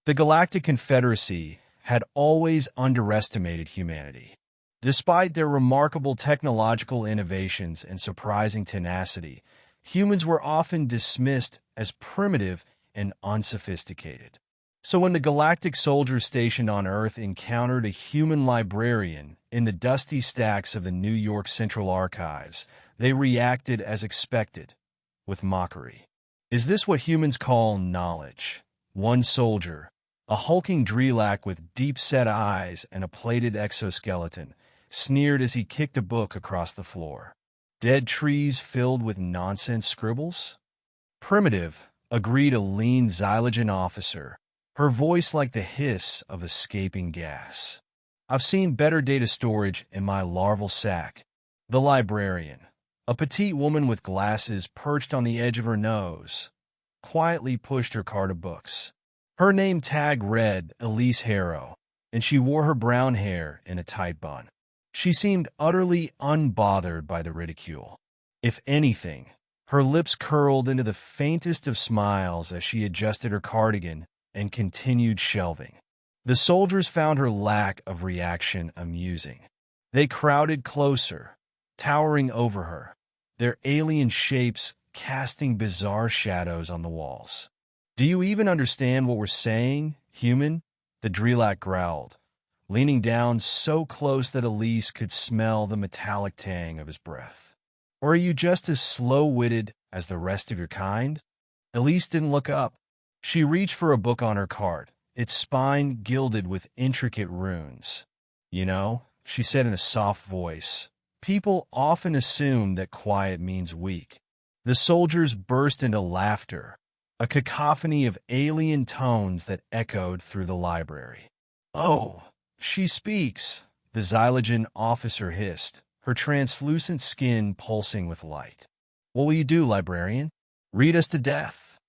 The Galactic Confederacy had always underestimated humanity. Despite their remarkable technological innovations and surprising tenacity, humans were often dismissed as primitive and unsophisticated. So when the Galactic Soldiers stationed on Earth encountered a human librarian in the dusty stacks of the New York Central Archives, they reacted as expected, with mockery. Is this what humans call knowledge? One soldier, a hulking Drelak with deep-set eyes and a plated exoskeleton, sneered as he kicked a book across the floor. Dead trees filled with nonsense scribbles? Primitive, agreed a lean Xylogen officer, her voice like the hiss of escaping gas. I've seen better data storage in my larval sac. The librarian, a petite woman with glasses perched on the edge of her nose, quietly pushed her cart of books. Her name tag read Elise Harrow, and she wore her brown hair in a tight bun. She seemed utterly unbothered by the ridicule. If anything, her lips curled into the faintest of smiles as she adjusted her cardigan and continued shelving. The soldiers found her lack of reaction amusing. They crowded closer, towering over her, their alien shapes casting bizarre shadows on the walls. "Do you even understand what we're saying, human?" the Drelak growled, leaning down so close that Elise could smell the metallic tang of his breath. "Or are you just as slow-witted as the rest of your kind?" Elise didn't look up. She reached for a book on her cart, its spine gilded with intricate runes. "You know," she said in a soft voice, "people often assume that quiet means weak." The soldiers burst into laughter, a cacophony of alien tones that echoed through the library. "Oh, she speaks," the Xylogen officer hissed, her translucent skin pulsing with light. "What will you do, librarian? Read us to death?"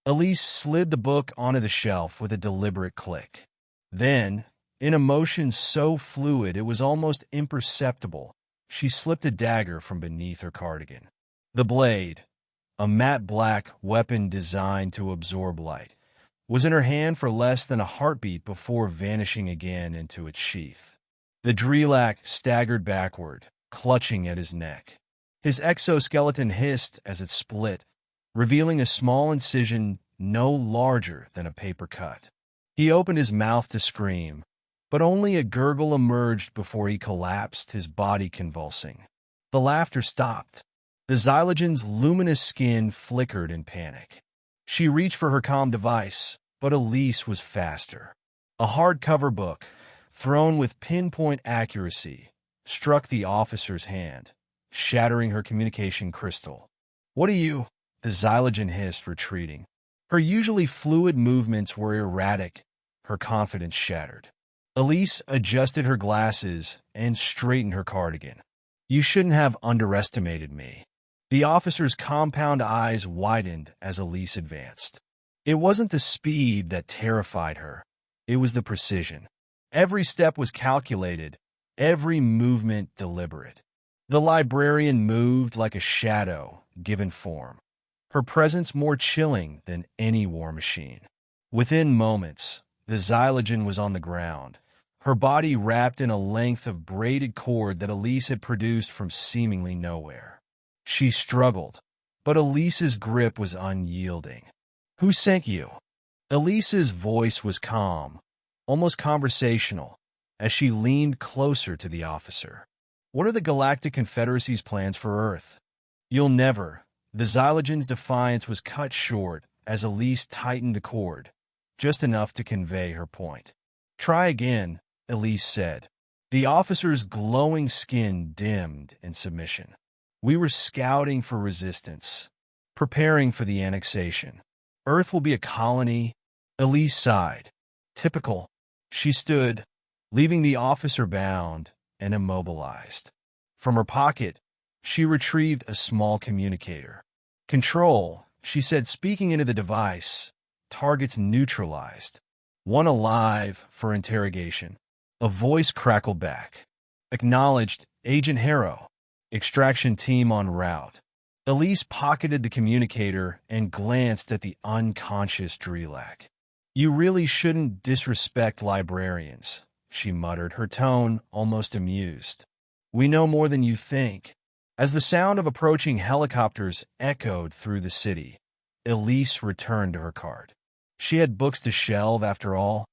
Elise slid the book onto the shelf with a deliberate click. Then, in a motion so fluid it was almost imperceptible, she slipped a dagger from beneath her cardigan. The blade, a matte black weapon designed to absorb light, was in her hand for less than a heartbeat before vanishing again into its sheath. The Drelak staggered backward, clutching at his neck. His exoskeleton hissed as it split, revealing a small incision no larger than a paper cut. He opened his mouth to scream, but only a gurgle emerged before he collapsed, his body convulsing. The laughter stopped. The Xylogen's luminous skin flickered in panic. She reached for her comm device, but Elise was faster. A hardcover book, thrown with pinpoint accuracy, struck the officer's hand, shattering her communication crystal. "What are you?" the Xylogen hissed, retreating. Her usually fluid movements were erratic, her confidence shattered. Elise adjusted her glasses and straightened her cardigan. "You shouldn't have underestimated me." The officer's compound eyes widened as Elise advanced. It wasn't the speed that terrified her. It was the precision. Every step was calculated, every movement deliberate. The librarian moved like a shadow given form, her presence more chilling than any war machine. Within moments, the Xylogen was on the ground, her body wrapped in a length of braided cord that Elise had produced from seemingly nowhere. She struggled, but Elise's grip was unyielding. "Who sent you?" Elise's voice was calm, almost conversational, as she leaned closer to the officer. "What are the Galactic Confederacy's plans for Earth?" "You'll never." The Xylogen's defiance was cut short as Elise tightened the cord, just enough to convey her point. "Try again," Elise said. The officer's glowing skin dimmed in submission. "We were scouting for resistance, preparing for the annexation. Earth will be a colony." Elise sighed. "Typical." She stood, leaving the officer bound and immobilized. From her pocket, she retrieved a small communicator. "Control," she said, speaking into the device. "Targets neutralized. One alive for interrogation." A voice crackled back. "Acknowledged, Agent Harrow. Extraction team en route." Elise pocketed the communicator and glanced at the unconscious Drelak. You really shouldn't disrespect librarians, she muttered, her tone almost amused. We know more than you think. As the sound of approaching helicopters echoed through the city, Elise returned to her card. She had books to shelve after all.